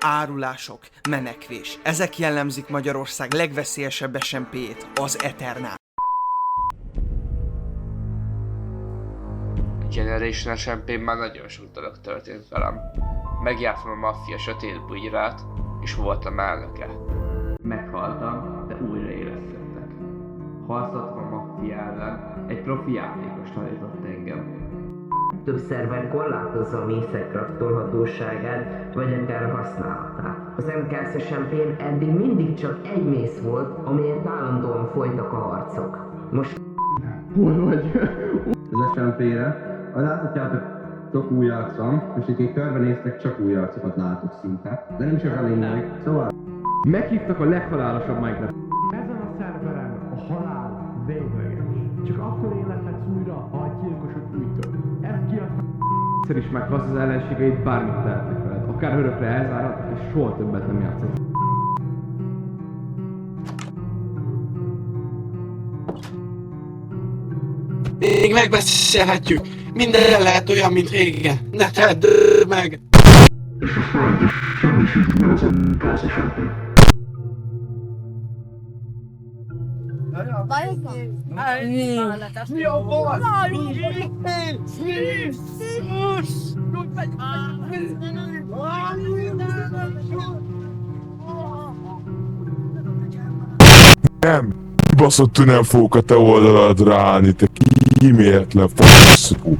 árulások, menekvés. Ezek jellemzik Magyarország legveszélyesebb SMP-jét, az Eternát. Generation SMP-n már nagyon sok dolog történt velem. Megjártam a maffia sötét bugyrát, és voltam elnöke. Meghaltam, de újraélesztettek. Harcoltam a maffia ellen, egy profi játékos tanított engem. Több szerver korlátozza a mészek kraftolhatóságát, vagy akár a használatát. Az MKS SMP-n eddig mindig csak egy mész volt, amiért állandóan folytak a harcok. Most... Hol vagy? Az SMP-re. Láthatjátok, sok új arcom, és így körbenéztek, csak új arcokat látok szinte. De nem csak a lényeg, szóval... Meghívtak a leghalálosabb Minecraft. Ezen a szerveren a halál végleges. Csak akkor élethetsz újra, ha a gyilkosot újtod. Ezt kiadhat... Egyszer is meghalsz az ellenségeit, bármit tehetnek veled. Akár örökre elzárhatnak, és soha többet nem játszhatsz. Még megbeszélhetjük. Minden lehet olyan, mint régen. Ne tedd meg! És a fájt semmisítni az emlékezéseket. Mi a baj? Nem! Baszott, nem fogok a te oldaladra állni, te kíméletlen faszú!